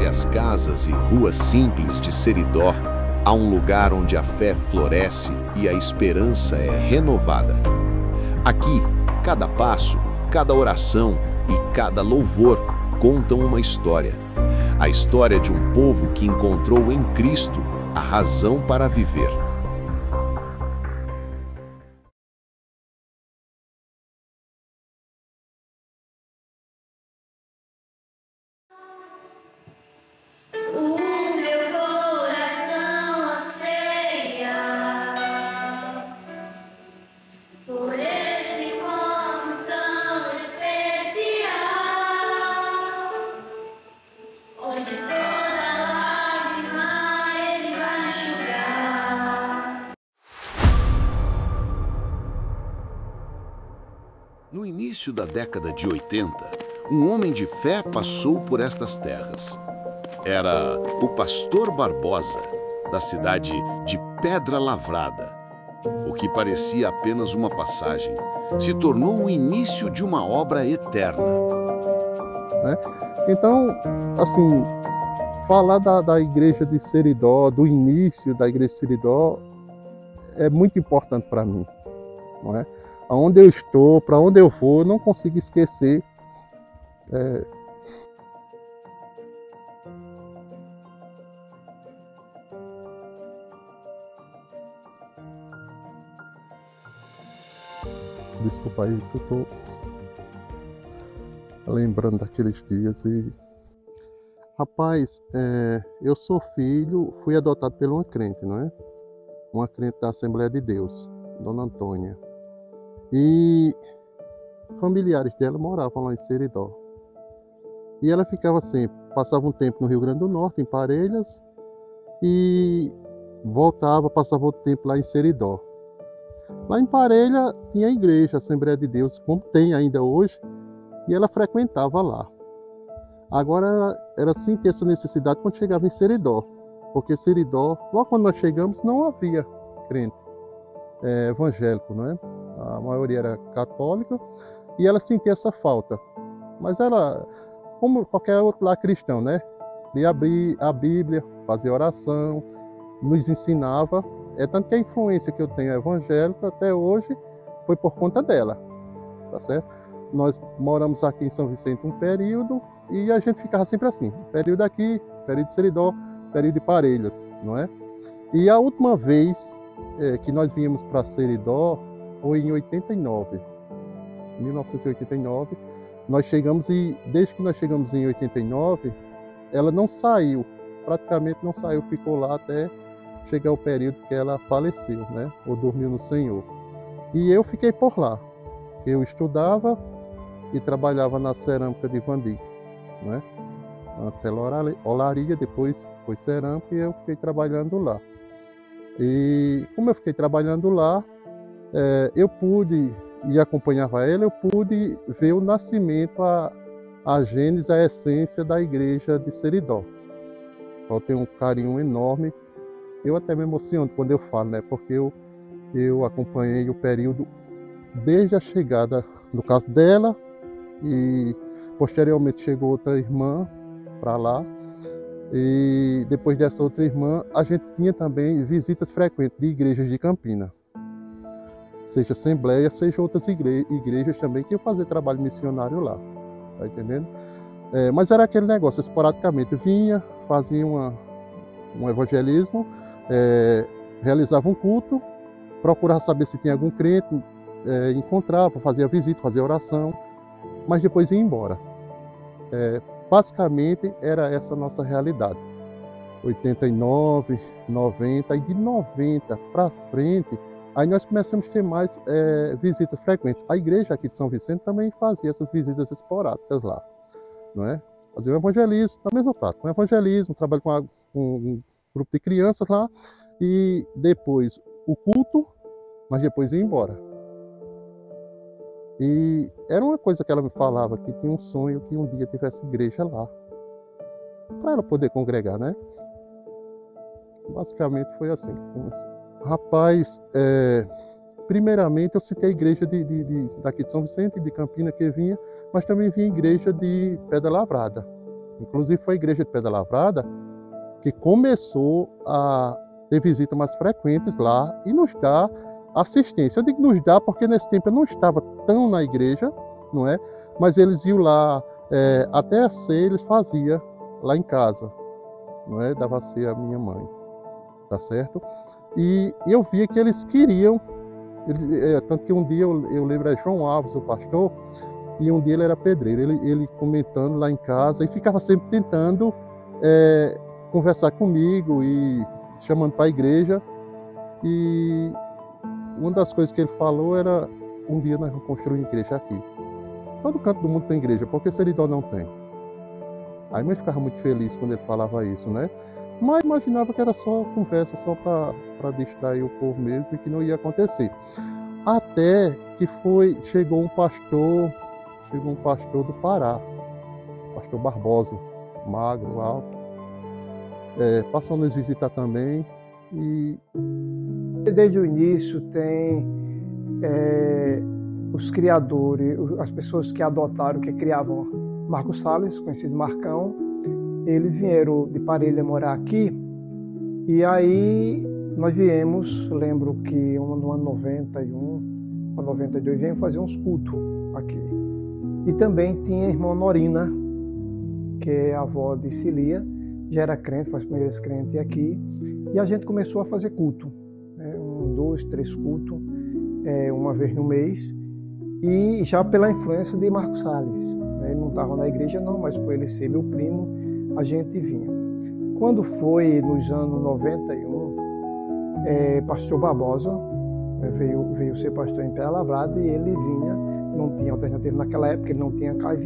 as casas e ruas simples de Seridó, há um lugar onde a fé floresce e a esperança é renovada. Aqui, cada passo, cada oração e cada louvor contam uma história. A história de um povo que encontrou em Cristo a razão para viver. No início da década de 80, um homem de fé passou por estas terras. Era o pastor Barbosa, da cidade de Pedra Lavrada. O que parecia apenas uma passagem se tornou o início de uma obra eterna. Então, assim, falar da igreja de Seridó, do início da igreja de Seridó, é muito importante para mim, não é? Aonde eu estou, para onde eu vou, eu não consigo esquecer. Desculpa aí, eu estou lembrando daqueles dias e... Rapaz, eu sou filho, fui adotado por uma crente, não é? Uma crente da Assembleia de Deus, Dona Antônia. E familiares dela moravam lá em Seridó. E ela ficava sempre, passava um tempo no Rio Grande do Norte, em Parelhas, e voltava, passava outro tempo lá em Seridó. Lá em Parelha tinha a igreja, a Assembleia de Deus, como tem ainda hoje, e ela frequentava lá. Agora, ela sentia essa necessidade quando chegava em Seridó, porque Seridó, logo quando nós chegamos, não havia crente evangélico, não é? A maioria era católica, e ela sentia essa falta. Mas ela, como qualquer outro lá cristão, né? Lia a Bíblia, fazia oração, nos ensinava. Tanto que a influência que eu tenho evangélica até hoje foi por conta dela, tá certo? Nós moramos aqui em São Vicente um período e a gente ficava sempre assim, período aqui, período de Seridó, período de Parelhas, não é? E a última vez que nós viemos para Seridó foi em 1989. Nós chegamos e desde que nós chegamos em 89, ela não saiu, praticamente não saiu, ficou lá até chegar o período que ela faleceu, né? Ou dormiu no Senhor. E eu fiquei por lá. Eu estudava e trabalhava na cerâmica de Vandique, né? Antes era olaria, depois foi cerâmica e eu fiquei trabalhando lá. E como eu fiquei trabalhando lá, eu pude, e acompanhava ela, eu pude ver o nascimento, a gênese, a essência da igreja de Seridó. Eu tenho um carinho enorme. Eu até me emociono quando eu falo, né? Porque eu acompanhei o período desde a chegada, no caso dela, e posteriormente chegou outra irmã para lá. E depois dessa outra irmã, a gente tinha também visitas frequentes de igrejas de Campina. Seja Assembleia, seja outras igrejas também que iam fazer trabalho missionário lá. Tá entendendo? Mas era aquele negócio, esporadicamente vinha, fazia um evangelismo, realizava um culto, procurava saber se tinha algum crente, encontrava, fazia visita, fazia oração, mas depois ia embora. Basicamente era essa a nossa realidade. 89, 90 e de 90 para frente, aí nós começamos a ter mais visitas frequentes. A igreja aqui de São Vicente também fazia essas visitas esporádicas lá, não é? Fazia o evangelismo, da mesma prática, o evangelismo, trabalho com um grupo de crianças lá, e depois o culto, mas depois ia embora. E era uma coisa que ela me falava, que tinha um sonho que um dia tivesse igreja lá, para ela poder congregar, né? Basicamente foi assim. Rapaz, primeiramente eu citei a igreja daqui de São Vicente, de Campina, que vinha, mas também vinha a igreja de Pedra Lavrada, Inclusive foi a igreja de Pedra Lavrada que começou a ter visitas mais frequentes lá e nos dá assistência. Eu digo nos dá porque nesse tempo eu não estava tão na igreja, não é? Mas eles iam lá, até a ceia eles faziam lá em casa, não é? Dava a ceia à minha mãe, tá certo? E eu via que eles queriam, tanto que um dia eu lembro, João Alves, o pastor, e um dia ele era pedreiro, ele comentando lá em casa e ficava sempre tentando conversar comigo e chamando para a igreja. E uma das coisas que ele falou era: um dia nós vamos construir uma igreja aqui. Todo canto do mundo tem igreja, por que Seridó não tem? Aí eu ficava muito feliz quando ele falava isso, né? Mas imaginava que era só conversa, só para distrair o povo mesmo e que não ia acontecer. Até que chegou um pastor do Pará, pastor Barbosa, magro, alto, passou a nos visitar também. E desde o início tem os criadores, as pessoas que adotaram, que criavam Marcos Salles, conhecido Marcão. Eles vieram de Parelha morar aqui, e aí nós viemos, lembro que no ano 91, no 92, viemos fazer uns cultos aqui. E também tinha a irmã Norina, que é a avó de Cilia, já era crente, foi as primeiras crentes aqui, e a gente começou a fazer culto, 1, 2, 3 cultos, uma vez no mês, e já pela influência de Marcos Salles. Ele não estava na igreja não, mas por ele ser meu primo, a gente vinha. Quando foi nos anos 91, pastor Barbosa veio ser pastor em Pedra Lavrada, e ele vinha, não tinha alternativa naquela época, ele não tinha carro,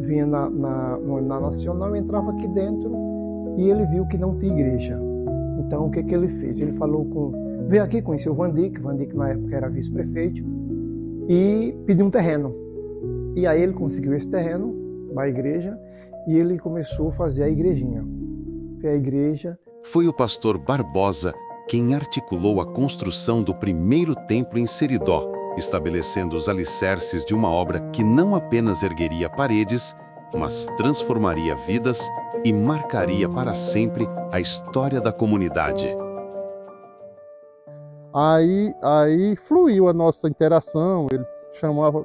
vinha na Nacional, entrava aqui dentro e ele viu que não tinha igreja. Então o que ele fez? Ele veio aqui, conheceu o Vandic na época era vice-prefeito, e pediu um terreno. E aí ele conseguiu esse terreno na igreja e ele começou a fazer a igrejinha. Foi a igreja. Foi o pastor Barbosa quem articulou a construção do primeiro templo em Seridó, estabelecendo os alicerces de uma obra que não apenas ergueria paredes, mas transformaria vidas e marcaria para sempre a história da comunidade. Aí fluiu a nossa interação. Ele chamava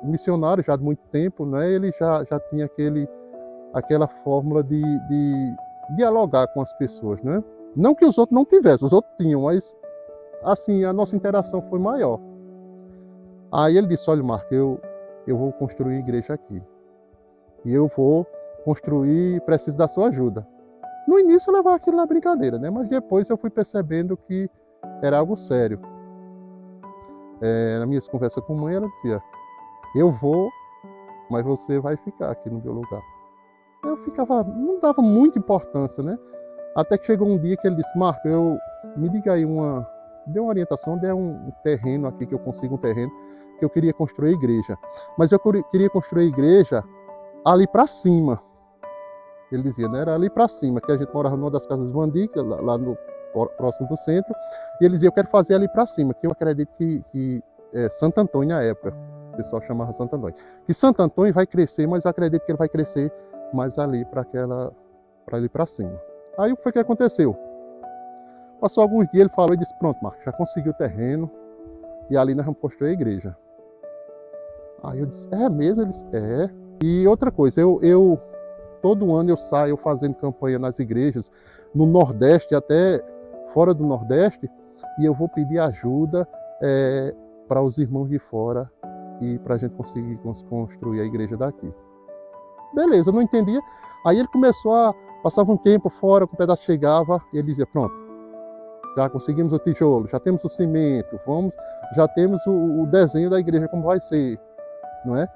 missionário já de muito tempo, né? Ele já tinha aquela fórmula de dialogar com as pessoas, né? Não que os outros não tivessem, os outros tinham, mas assim, a nossa interação foi maior. Aí ele disse: olha, Marco, eu vou construir igreja aqui. E eu vou construir, preciso da sua ajuda. No início eu levava aquilo na brincadeira, né? Mas depois eu fui percebendo que era algo sério. Na minha conversa com a mãe, ela dizia: eu vou, mas você vai ficar aqui no meu lugar. Eu não dava muita importância, né? Até que chegou um dia que ele disse: Marco, me diga aí dê uma orientação, dê um terreno aqui, que eu consigo um terreno, que eu queria construir a igreja. Mas eu queria construir a igreja ali para cima. Ele dizia, né? Era ali para cima, que a gente morava numa das casas Vandic, lá próximo do centro, e ele dizia: eu quero fazer ali para cima, que eu acredito que Santo Antônio na época, o pessoal chamava Santo Antônio, que Santo Antônio vai crescer, mas eu acredito que ele vai crescer mais ali para ali para cima. Aí o que foi que aconteceu? Passou alguns dias, ele falou e disse: pronto, Marcos, já consegui o terreno e ali nós vamos construir a igreja. Aí eu disse: é mesmo? Ele disse: é. E outra coisa, eu todo ano eu saio fazendo campanha nas igrejas, no Nordeste, até fora do Nordeste, e eu vou pedir ajuda para os irmãos de fora e para a gente conseguir construir a igreja daqui. Beleza, eu não entendia. Aí ele passava um tempo fora, com o pedaço chegava, e ele dizia: pronto, já conseguimos o tijolo, já temos o cimento, já temos o desenho da igreja como vai ser, não é?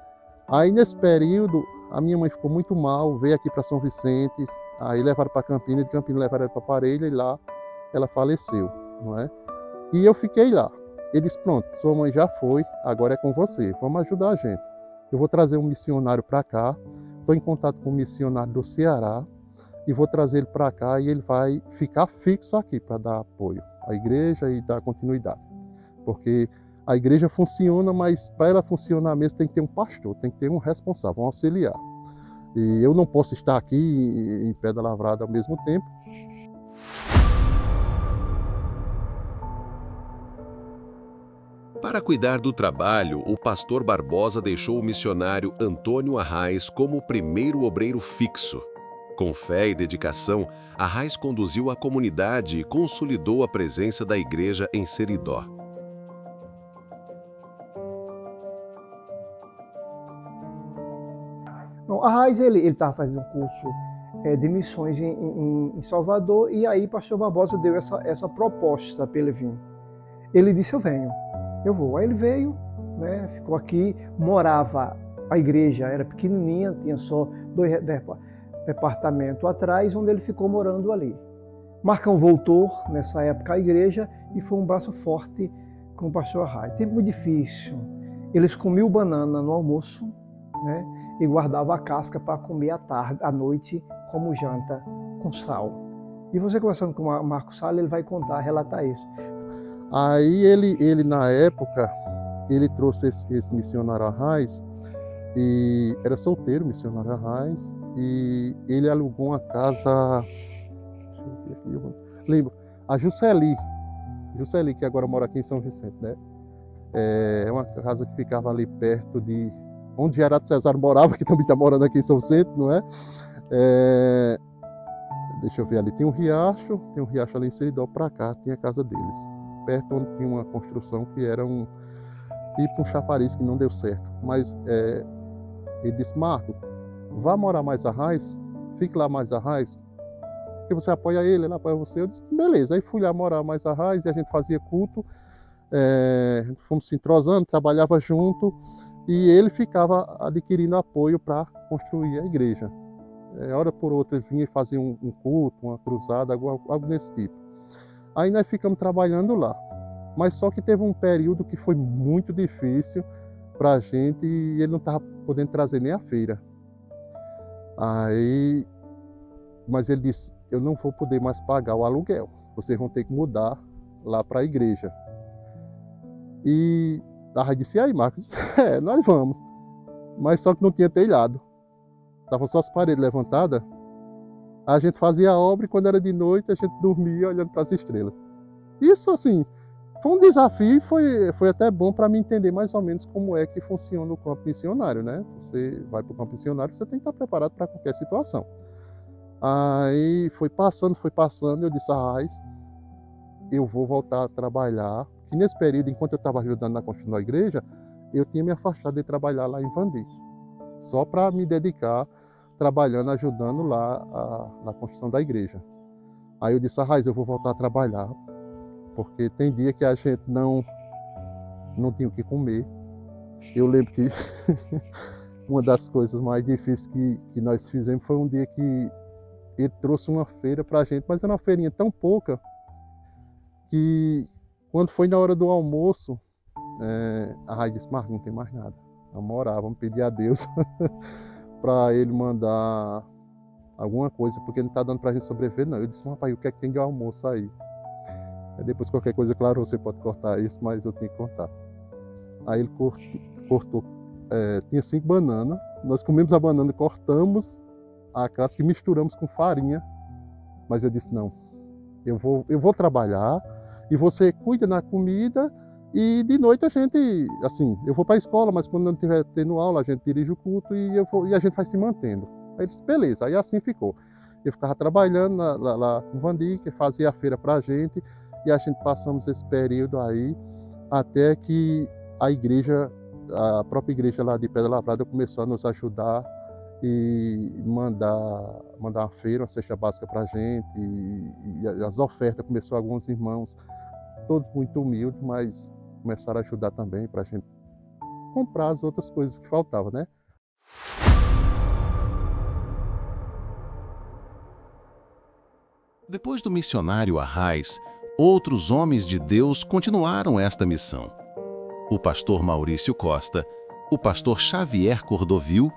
Aí nesse período, a minha mãe ficou muito mal, veio aqui para São Vicente, aí levaram para Campina, de Campina levaram ela para Parelha, e lá ela faleceu, não é? E eu fiquei lá. Ele disse: pronto, sua mãe já foi, agora é com você, vamos ajudar a gente. Eu vou trazer um missionário para cá, estou em contato com um missionário do Ceará, e vou trazer ele para cá, e ele vai ficar fixo aqui para dar apoio à igreja e dar continuidade. Porque a igreja funciona, mas para ela funcionar mesmo tem que ter um pastor, tem que ter um responsável, um auxiliar. E eu não posso estar aqui em Pedra Lavrada ao mesmo tempo. Para cuidar do trabalho, o pastor Barbosa deixou o missionário Antônio Arraes como o primeiro obreiro fixo. Com fé e dedicação, Arraes conduziu a comunidade e consolidou a presença da igreja em Seridó. Arraes, ele estava fazendo um curso de missões em Salvador, e aí o pastor Barbosa deu essa proposta para ele vir. Ele disse, eu venho, eu vou. Aí ele veio, né, ficou aqui, morava, a igreja era pequenininha, tinha só 2 departamentos atrás, onde ele ficou morando ali. Marcão voltou nessa época à igreja e foi um braço forte com o pastor Arraes. Tempo muito difícil. Eles comiam banana no almoço, né, e guardava a casca para comer à noite como janta com sal. E você conversando com o Marcos Salles, ele vai relatar isso. Aí ele na época, ele trouxe esse missionário Arraes, e era solteiro, missionário Arraes, e ele alugou uma casa, deixa eu ver aqui, eu lembro, a Jusceli, que agora mora aqui em São Vicente, né? É uma casa que ficava ali perto de onde Gerardo Cesário morava, que também está morando aqui em São Vicente, não é? Deixa eu ver ali, tem um riacho ali em Seridó, para cá, tinha a casa deles. Perto onde tinha uma construção que era tipo um chafariz que não deu certo. Mas ele disse, Marco, vá morar mais Arraes, fique lá mais Arraes, porque você apoia ele apoia você. Eu disse, beleza. Aí fui lá morar mais Arraes e a gente fazia culto, fomos se entrosando, trabalhava junto, e ele ficava adquirindo apoio para construir a igreja. Hora por outra vinha e fazia um culto, uma cruzada, algo desse tipo. Aí nós ficamos trabalhando lá. Mas só que teve um período que foi muito difícil para a gente e ele não estava podendo trazer nem a feira. Mas ele disse, eu não vou poder mais pagar o aluguel. Vocês vão ter que mudar lá para a igreja. E a disse, e aí, Marcos? Nós vamos. Mas só que não tinha telhado. Estavam só as paredes levantadas. A gente fazia a obra e quando era de noite a gente dormia olhando para as estrelas. Isso, assim, foi um desafio e foi até bom para mim entender mais ou menos como é que funciona o campo missionário, né? Você vai para o campo missionário, você tem que estar preparado para qualquer situação. Aí foi passando, eu disse, Arraes, eu vou voltar a trabalhar. E nesse período, enquanto eu estava ajudando na construção da igreja, eu tinha me afastado de trabalhar lá em Vandi, só para me dedicar trabalhando, ajudando lá na construção da igreja. Aí eu disse, Arraes, eu vou voltar a trabalhar, porque tem dia que a gente não tinha o que comer. Eu lembro que uma das coisas mais difíceis que nós fizemos foi um dia que ele trouxe uma feira para a gente, mas era uma feirinha tão pouca que quando foi na hora do almoço, Arraes disse, Marcos, não tem mais nada. Vamos orar, vamos pedir a Deus para ele mandar alguma coisa, porque não está dando para a gente sobreviver, não. Eu disse, rapaz, o que é que tem de almoço aí? Depois qualquer coisa, claro, você pode cortar isso, mas eu tenho que cortar. Aí ele cortou, tinha 5 bananas, nós comemos a banana, cortamos a casca e misturamos com farinha, mas eu disse, não, eu vou trabalhar e você cuida na comida. E de noite a gente, assim, eu vou para a escola, mas quando não estiver tendo aula, a gente dirige o culto e a gente vai se mantendo. Aí ele disse, beleza, aí assim ficou. Eu ficava trabalhando lá com o Vandi, que fazia a feira para a gente, e a gente passamos esse período aí, até que a própria igreja lá de Pedra Lavrada começou a nos ajudar e mandar uma feira, uma cesta básica para a gente, e as ofertas começou alguns irmãos, todos muito humildes, mas começaram a ajudar também para a gente comprar as outras coisas que faltavam, né? Depois do missionário Arraes, outros homens de Deus continuaram esta missão. O pastor Maurício Costa, o pastor Xavier Cordovil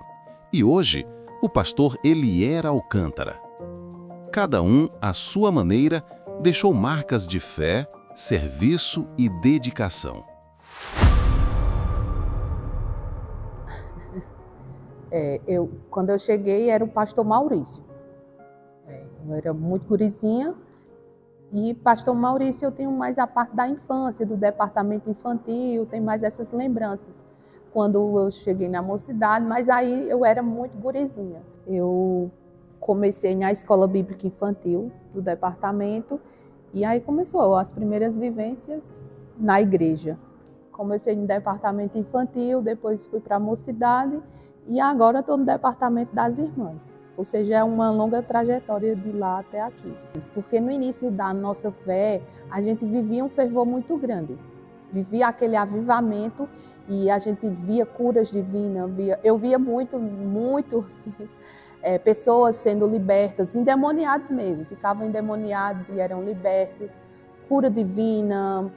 e hoje o pastor Elier Alcântara. Cada um, à sua maneira, deixou marcas de fé, serviço e dedicação. Quando eu cheguei, era o pastor Maurício. Eu era muito gurizinha. E pastor Maurício, eu tenho mais a parte da infância, do departamento infantil, tem mais essas lembranças. Quando eu cheguei na mocidade, mas aí eu era muito gurizinha. Eu comecei na escola bíblica infantil do departamento e aí começou as primeiras vivências na igreja. Comecei no departamento infantil, depois fui para a mocidade e agora estou no departamento das irmãs. Ou seja, é uma longa trajetória de lá até aqui. Porque no início da nossa fé, a gente vivia um fervor muito grande. Vivia aquele avivamento e a gente via curas divinas. Eu via muito pessoas sendo libertas, endemoniados mesmo. Ficavam endemoniados e eram libertos. Cura divina,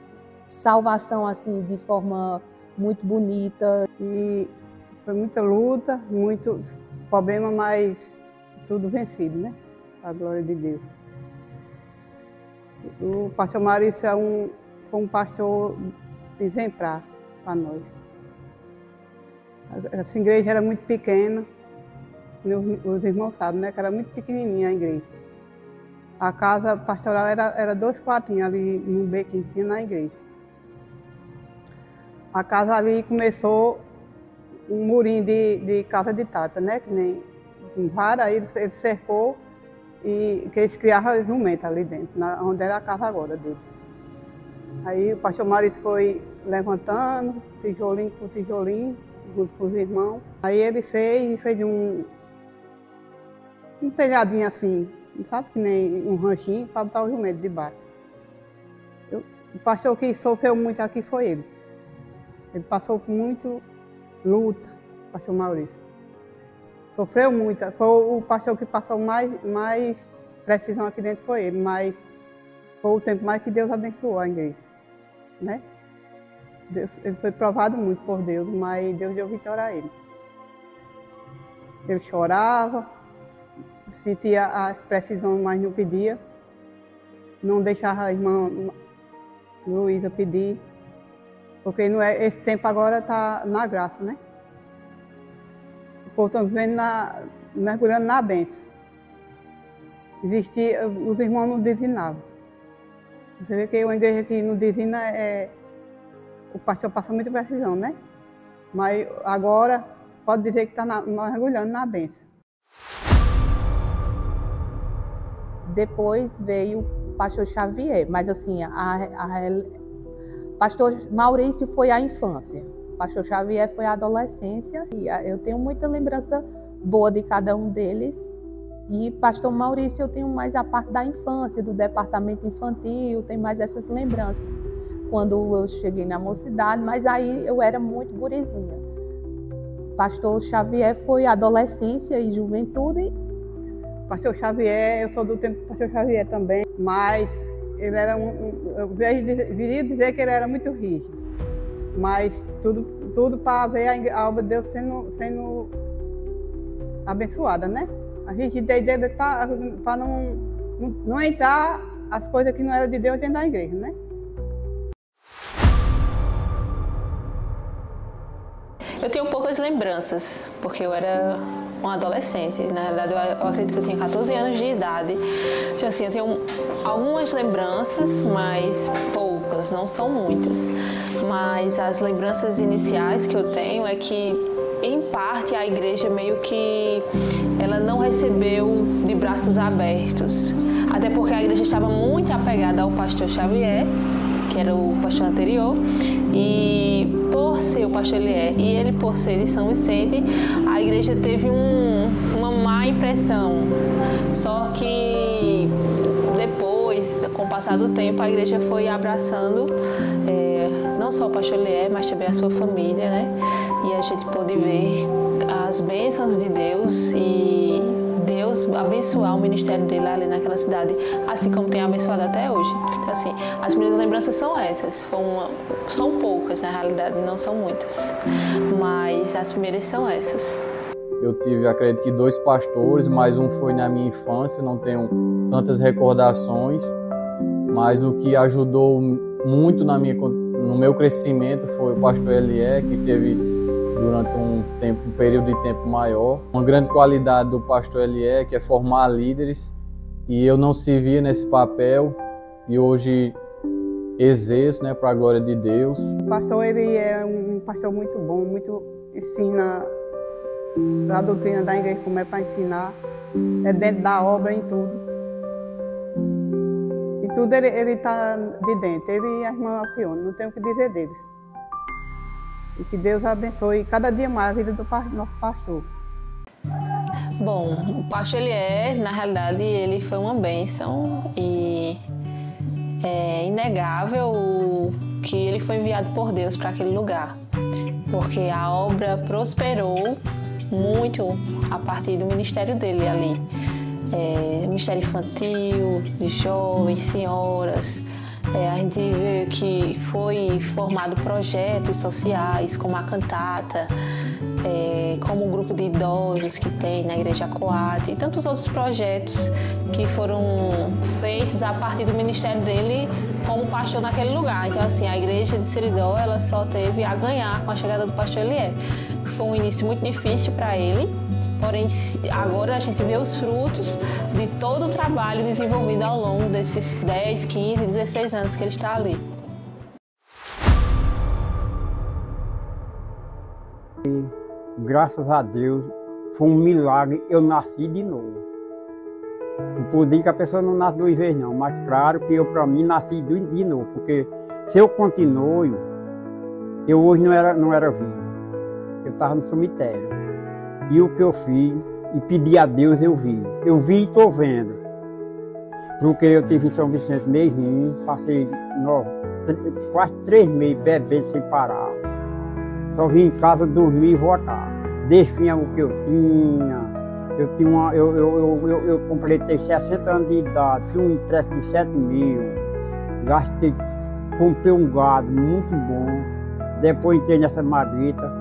salvação assim de forma muito bonita. E foi muita luta, muito problema, mas tudo vencido, né? A glória de Deus. O pastor Maurício foi um pastor exemplar para nós. Essa igreja era muito pequena, os irmãos sabem, né? Que era muito pequenininha a igreja. A casa pastoral era 2 quartinhos ali no bequinho que tinha na igreja. A casa ali começou um murinho de casa de tata, né? Que nem com vara, aí ele cercou e que eles criavam jumenta ali dentro, onde era a casa agora deles. Aí o pastor Maurício foi levantando, tijolinho por tijolinho, junto com os irmãos. Aí ele fez um telhadinho assim, sabe, que nem um ranchinho, para botar o jumento debaixo. O pastor que sofreu muito aqui foi ele. Ele passou por muito luta, o pastor Maurício. Sofreu muito. Foi o pastor que passou mais precisão aqui dentro, foi ele. Mas foi o tempo mais que Deus abençoou a igreja, né? Ele foi provado muito por Deus, mas Deus deu vitória a ele. Ele chorava, sentia as precisões, mas não pedia. Não deixava a irmã Luísa pedir. Porque não é, esse tempo agora está na graça, né? O povo está vivendo mergulhando na bênção. Os irmãos não dizinavam. Você vê que uma igreja que não dizina o pastor passa muita precisão, né? Mas agora pode dizer que está mergulhando na bênção. Depois veio o pastor Xavier, mas assim, pastor Maurício foi a infância. Pastor Xavier foi a adolescência e eu tenho muita lembrança boa de cada um deles. E pastor Maurício eu tenho mais a parte da infância, do departamento infantil, tem mais essas lembranças. Quando eu cheguei na mocidade, mas aí eu era muito gurizinha. Pastor Xavier foi adolescência e juventude. Pastor Xavier, eu sou do tempo do pastor Xavier também, mas ele era eu viria dizer que ele era muito rígido. Mas tudo para ver a obra de Deus sendo abençoada, né? A rigidez dele para não entrar as coisas que não eram de Deus dentro da igreja, né? Eu tenho poucas lembranças, porque eu era uma adolescente. Na realidade, eu acredito que eu tinha 14 anos de idade. Então, assim, eu tenho algumas lembranças, mas poucas, não são muitas. Mas as lembranças iniciais que eu tenho é que, em parte, a igreja meio que ela não recebeu de braços abertos. Até porque a igreja estava muito apegada ao pastor Xavier, que era o pastor anterior, e por ser o pastor Elié e ele por ser de São Vicente, a igreja teve uma má impressão. Só que depois, com o passar do tempo, a igreja foi abraçando não só o pastor Elié, mas também a sua família, né? E a gente pôde ver as bênçãos de Deus e Deus abençoar o ministério dele ali naquela cidade, assim como tem abençoado até hoje. Então, assim, as primeiras lembranças são essas. São poucas, na realidade, não são muitas. Mas as primeiras são essas. Eu tive, acredito que 2 pastores, mas um foi na minha infância, não tenho tantas recordações. Mas o que ajudou muito no meu crescimento foi o pastor Elié, que teve durante um período de tempo maior. Uma grande qualidade do pastor Elié, que é formar líderes, e eu não servia nesse papel, e hoje exerço, né, para a glória de Deus. O pastor, ele é um pastor muito bom, muito ensina a doutrina da igreja, como é para ensinar, é dentro da obra, em tudo. Em tudo ele está de dentro, ele e a irmã Alcione, não tenho o que dizer deles. E que Deus abençoe cada dia mais a vida do nosso pastor. Bom, o pastor Elié, na realidade, ele foi uma bênção e é inegável que ele foi enviado por Deus para aquele lugar, porque a obra prosperou muito a partir do ministério dele ali. Ministério infantil, de jovens, senhoras. A gente vê que foi formado projetos sociais, como a cantata, como o grupo de idosos que tem na Igreja Coate e tantos outros projetos que foram feitos a partir do ministério dele como pastor naquele lugar. Então, assim, a Igreja de Seridó, ela só teve a ganhar com a chegada do pastor Elié. Foi um início muito difícil para ele, porém agora a gente vê os frutos de todo o trabalho desenvolvido ao longo desses 10, 15, 16 anos que ele está ali. Graças a Deus, foi um milagre, eu nasci de novo. Não podia que a pessoa não nasce 2 vezes não, mas claro que eu, para mim, nasci de novo, porque se eu continuo, eu hoje não era vivo, eu estava no cemitério. E o que eu fiz, e pedi a Deus, eu vi e estou vendo. Porque eu tive em São Vicente meio ruim, passei quase 3 meses bebendo sem parar. Só vim em casa dormir e voltar. Desfinha o que eu tinha. Eu completei 60 anos de idade, fiz um empréstimo de 7 mil. Gastei, comprei um gado muito bom. Depois entrei nessa magrita,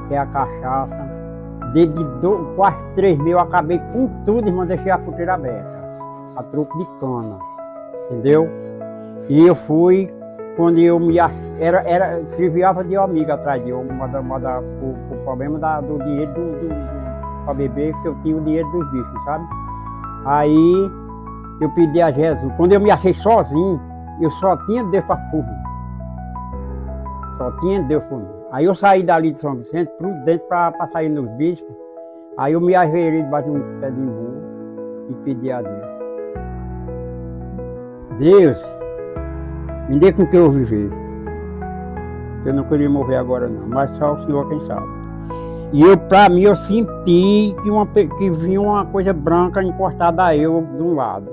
que é a cachaça. Desde quase 3 meses eu acabei com tudo, irmão, deixei a porteira aberta. A troco de cana. Entendeu? E eu fui. Quando eu me triviava de amiga atrás de eu, o problema do dinheiro para beber, porque eu tinha o dinheiro dos bichos, sabe? Aí eu pedi a Jesus. Quando eu me achei sozinho, eu só tinha Deus por mim. Só tinha Deus por mim. Aí eu saí dali de São Vicente, prudente para sair nos bispos. Aí eu me ajoelhei debaixo de um pé de imbu e pedi a Deus. Deus, me dê com que eu viver. Eu não queria morrer agora não, mas só o Senhor quem sabe. E pra mim, eu senti que vinha uma coisa branca encostada a eu de um lado.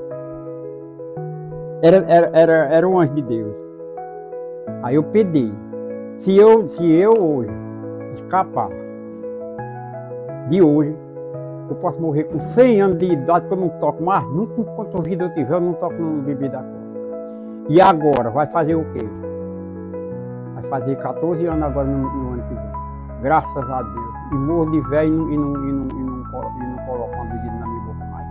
Era um anjo de Deus. Aí eu pedi, se eu hoje escapar de hoje, eu posso morrer com 100 anos de idade, que eu não toco mais nunca, enquanto vida eu tiver, eu não toco no bebida cor. E agora, vai fazer o quê? Vai fazer 14 anos agora no ano que vem. Graças a Deus. E morro de velho e não coloco uma bebida na minha boca mais.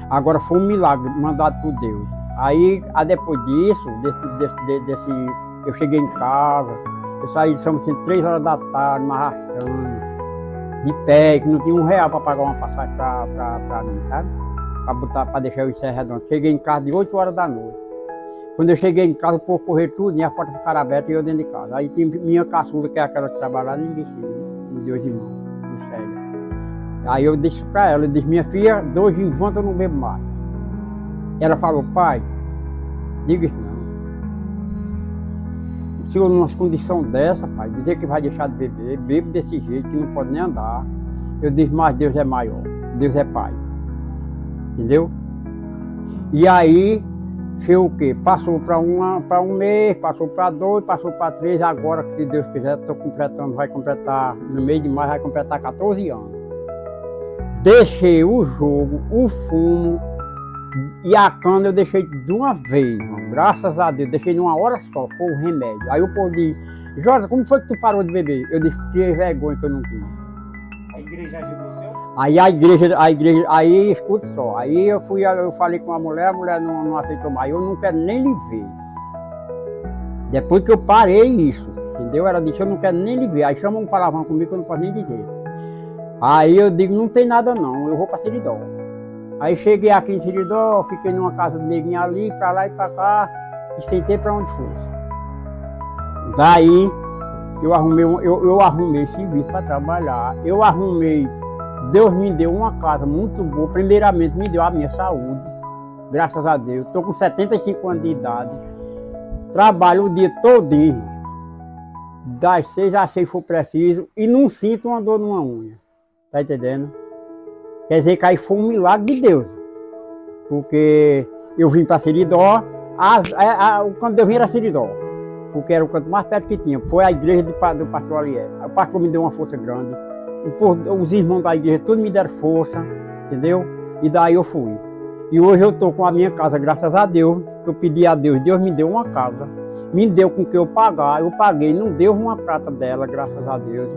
Agora foi um milagre mandado por Deus. Aí, depois disso, eu cheguei em casa, eu saí de São Vicente 3 horas da tarde, me arrastando, de pé, que não tinha R$1 para pagar uma passagem para mim, sabe? Para deixar eu em Serra Redonda. Cheguei em casa de 8 horas da noite. Quando eu cheguei em casa, o povo correu tudo, e a porta ficaram aberta e eu dentro de casa. Aí tinha minha caçula, que é aquela que trabalha lá, ninguém me deu de mão, do céu. Aí eu disse para ela, eu disse, minha filha, 2 em volta eu não bebo mais. Ela falou, pai, diga isso não. O senhor numa condição dessa, pai, dizer que vai deixar de beber, bebe desse jeito, que não pode nem andar. Eu disse, mas Deus é maior, Deus é pai. Entendeu? E aí, fez o quê? Passou para um mês, passou para 2, passou para 3, agora que se Deus quiser, estou completando, vai completar, no mês de maio vai completar 14 anos. Deixei o jogo, o fumo e a cana eu deixei de uma vez, irmão. Graças a Deus, deixei de uma hora só, foi o remédio. Aí o povo disse, Jorge, como foi que tu parou de beber? Eu disse, tinha vergonha que eu não tinha. A igreja ajudou o senhor? Aí escuta só, aí eu falei com a mulher não aceitou mais, eu não quero nem lhe ver. Depois que eu parei isso, entendeu? Ela disse, eu não quero nem lhe ver. Aí chama um palavrão comigo que eu não posso nem dizer. Aí eu digo, não tem nada não, eu vou para Seridó. Aí cheguei aqui em Seridó, fiquei numa casa de neguinho ali, para lá e para cá, e sentei para onde fosse. Daí eu arrumei serviço para trabalhar, Deus me deu uma casa muito boa, primeiramente me deu a minha saúde, graças a Deus. Estou com 75 anos de idade, trabalho o dia todinho, das 6 às 6 for preciso, e não sinto uma dor numa unha, tá entendendo? Quer dizer que aí foi um milagre de Deus, porque eu vim para Seridó, quando eu vim era Seridó, porque era o canto mais perto que tinha, foi a igreja do pastor Alié. O pastor me deu uma força grande, os irmãos da igreja todos me deram força, entendeu? E daí eu fui. E hoje eu estou com a minha casa, graças a Deus, eu pedi a Deus, Deus me deu uma casa, me deu com que eu pagar, eu paguei, não deu uma prata dela, graças a Deus.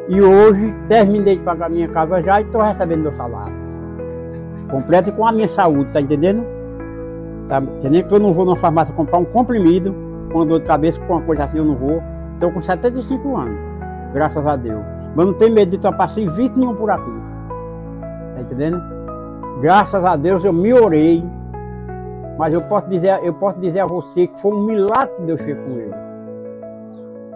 E hoje terminei de pagar minha casa já e estou recebendo meu salário. Completo com a minha saúde, tá entendendo? Tá entendendo que eu não vou na farmácia comprar um comprimido, com uma dor de cabeça, com uma coisa assim eu não vou. Estou com 75 anos, graças a Deus. Mas não tenho medo de topar serviço nenhum por aqui. Tá entendendo? Graças a Deus eu me orei. Mas eu posso dizer a você que foi um milagre que Deus fez com ele.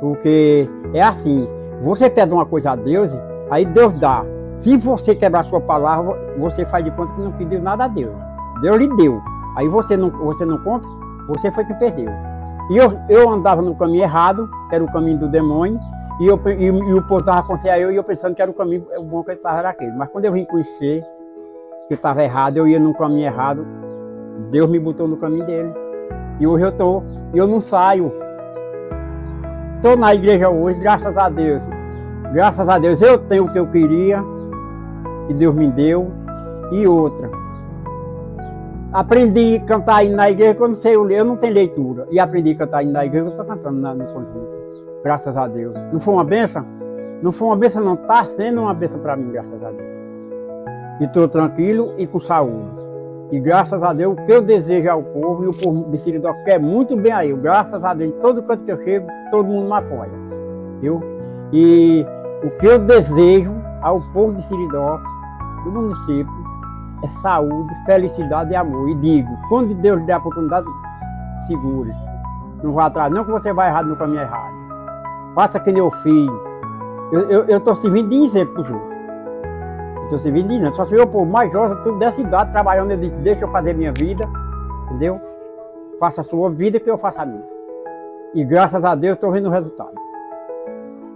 Porque é assim, você pede uma coisa a Deus, aí Deus dá. Se você quebrar sua palavra, você faz de conta que não pediu nada a Deus. Deus lhe deu. Aí você não compra, você foi que perdeu. E eu andava no caminho errado, que era o caminho do demônio, e o povo estava aconselhando eu, e eu pensando que era o caminho bom que ele estava naquele. Mas quando eu vim conhecer que eu estava errado, eu ia no caminho errado, Deus me botou no caminho dele. E hoje eu não saio. Estou na igreja hoje, graças a Deus. Graças a Deus eu tenho o que eu queria, que Deus me deu. E outra, aprendi a cantar aí na igreja, quando sei ler, eu não tenho leitura. E aprendi a cantar aí na igreja, eu estou cantando no conjunto. Graças a Deus. Não foi uma bênção? Não foi uma bênção, não. Está sendo uma bênção para mim, graças a Deus. E estou tranquilo e com saúde. E graças a Deus, o que eu desejo ao povo, e o povo de Seridó quer muito bem aí. Graças a Deus, em todo canto que eu chego, todo mundo me apoia. Viu? E o que eu desejo ao povo de Seridó, do município, é saúde, felicidade e amor. E digo, quando Deus der a oportunidade, segure. Não vá atrás, não que você vai errado no caminho errado. Faça que nem eu fiz. Eu estou servindo de exemplo para os outros. Estou servindo de exemplo. Só se eu, povo mais jovem, tudo dessa idade, trabalhando, eu disse, deixa eu fazer minha vida, entendeu? Faça a sua vida que eu faço a minha. E graças a Deus estou vendo o resultado.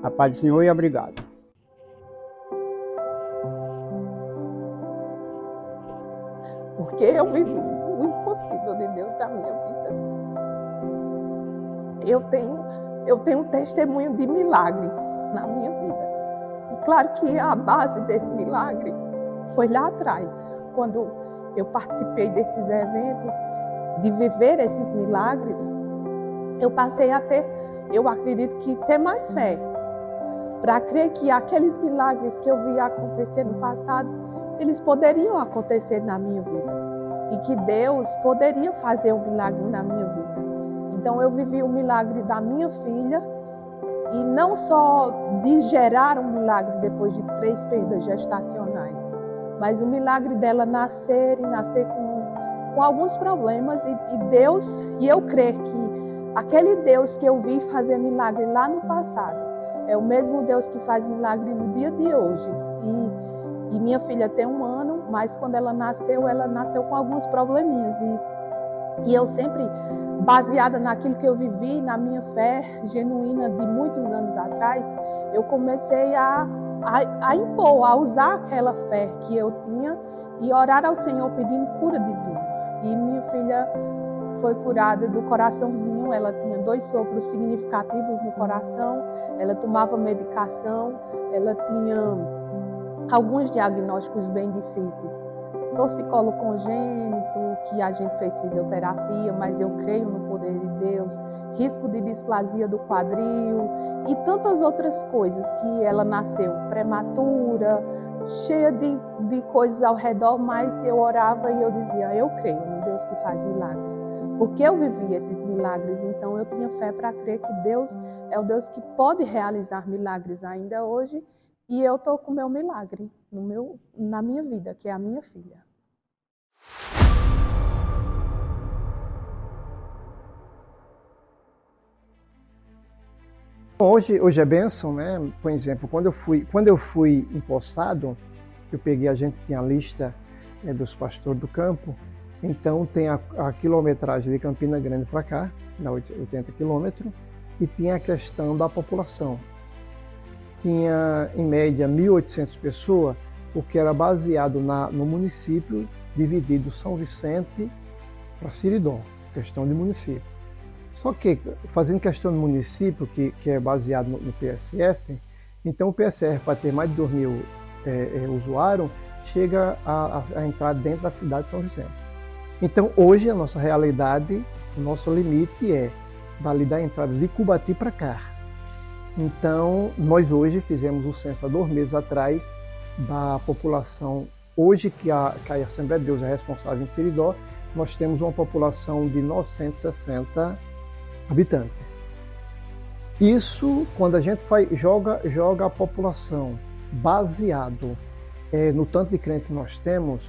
A paz do Senhor e obrigado. Porque eu vivi o impossível de Deus da minha vida. Eu tenho um testemunho de milagre na minha vida. E claro que a base desse milagre foi lá atrás, quando eu participei desses eventos, de viver esses milagres, eu passei a ter, eu acredito que ter mais fé, para crer que aqueles milagres que eu via acontecer no passado, eles poderiam acontecer na minha vida. E que Deus poderia fazer um milagre na minha vida. Então eu vivi o milagre da minha filha, e não só de gerar um milagre depois de 3 perdas gestacionais, mas o milagre dela nascer com alguns problemas, e Deus, e eu crer que aquele Deus que eu vi fazer milagre lá no passado, é o mesmo Deus que faz milagre no dia de hoje. E minha filha tem 1 ano, mas quando ela nasceu com alguns probleminhas. E eu sempre, baseada naquilo que eu vivi, na minha fé genuína de muitos anos atrás, eu comecei a impor, a usar aquela fé que eu tinha e orar ao Senhor pedindo cura divina. E minha filha foi curada do coraçãozinho, ela tinha 2 sopros significativos no coração, ela tomava medicação, ela tinha alguns diagnósticos bem difíceis. Torcicolo congênito, que a gente fez fisioterapia, mas eu creio no poder de Deus, risco de displasia do quadril e tantas outras coisas, que ela nasceu prematura, cheia de coisas ao redor, mas eu orava e eu dizia, eu creio no Deus que faz milagres. Porque eu vivi esses milagres, então eu tinha fé para crer que Deus é o Deus que pode realizar milagres ainda hoje, e eu estou com o meu milagre na minha vida, que é a minha filha. Hoje é bênção, né? Por exemplo, quando eu fui empossado, eu peguei, a gente tinha a lista dos pastores do campo, então tem a quilometragem de Campina Grande para cá, dá 80 quilômetros, e tinha a questão da população. Tinha, em média, 1.800 pessoas, porque era baseado no município, dividido São Vicente para Seridó, questão de município. Só que, fazendo questão de município, que é baseado no PSF, então o PSF, para ter mais de 2.000 usuários, chega a entrar dentro da cidade de São Vicente. Então, hoje, a nossa realidade, o nosso limite é dali da entrada de Cubati para cá. Então, nós hoje fizemos o censo há 2 meses atrás da população. Hoje, que a Assembleia de Deus é responsável em Seridó, nós temos uma população de 960 habitantes. Isso, quando a gente joga a população baseado no tanto de crentes que nós temos,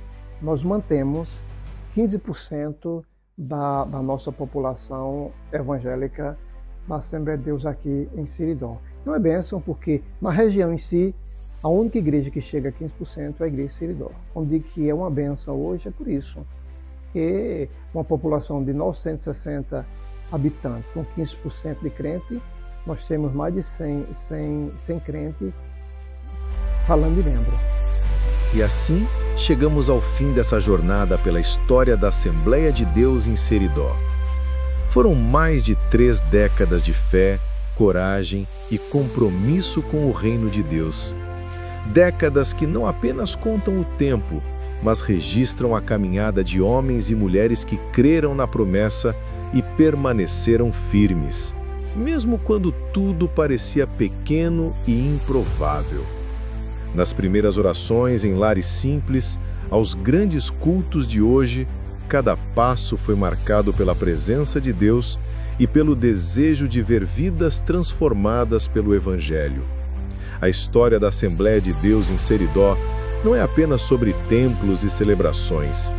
nós mantemos 15% da nossa população evangélica na Assembleia de Deus aqui em Seridó. Então é bênção, porque na região em si, a única igreja que chega a 15% é a igreja de Seridó. Quando digo que é uma bênção hoje, é por isso. Que uma população de 960 habitantes, com 15% de crente, nós temos mais de 100 crentes falando de membro. E assim, chegamos ao fim dessa jornada pela história da Assembleia de Deus em Seridó. Foram mais de 3 décadas de fé, coragem e compromisso com o reino de Deus. Décadas que não apenas contam o tempo, mas registram a caminhada de homens e mulheres que creram na promessa e permaneceram firmes, mesmo quando tudo parecia pequeno e improvável. Das primeiras orações em lares simples, aos grandes cultos de hoje, cada passo foi marcado pela presença de Deus e pelo desejo de ver vidas transformadas pelo Evangelho. A história da Assembleia de Deus em Seridó não é apenas sobre templos e celebrações,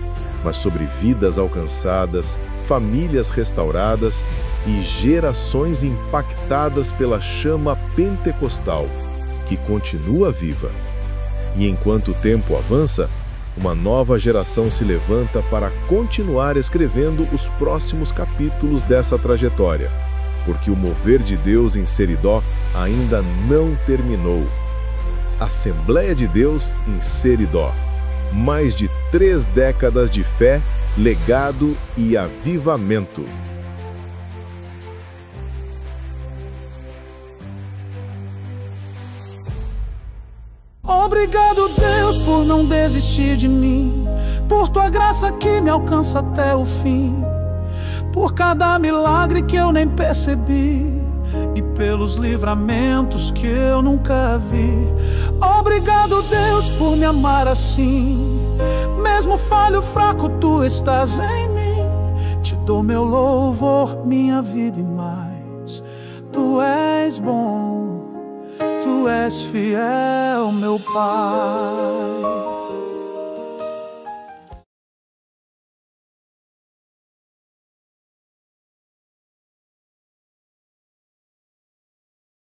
mas sobre vidas alcançadas, famílias restauradas e gerações impactadas pela chama pentecostal, que continua viva. E enquanto o tempo avança, uma nova geração se levanta para continuar escrevendo os próximos capítulos dessa trajetória, porque o mover de Deus em Seridó ainda não terminou. Assembleia de Deus em Seridó. Mais de 3 décadas de fé, legado e avivamento. Obrigado, Deus, por não desistir de mim, por tua graça que me alcança até o fim, por cada milagre que eu nem percebi e pelos livramentos que eu nunca vi. Obrigado, Deus, por me amar assim, mesmo falho, fraco, tu estás em mim. Te dou meu louvor, minha vida e mais. Tu és bom, tu és fiel, meu Pai.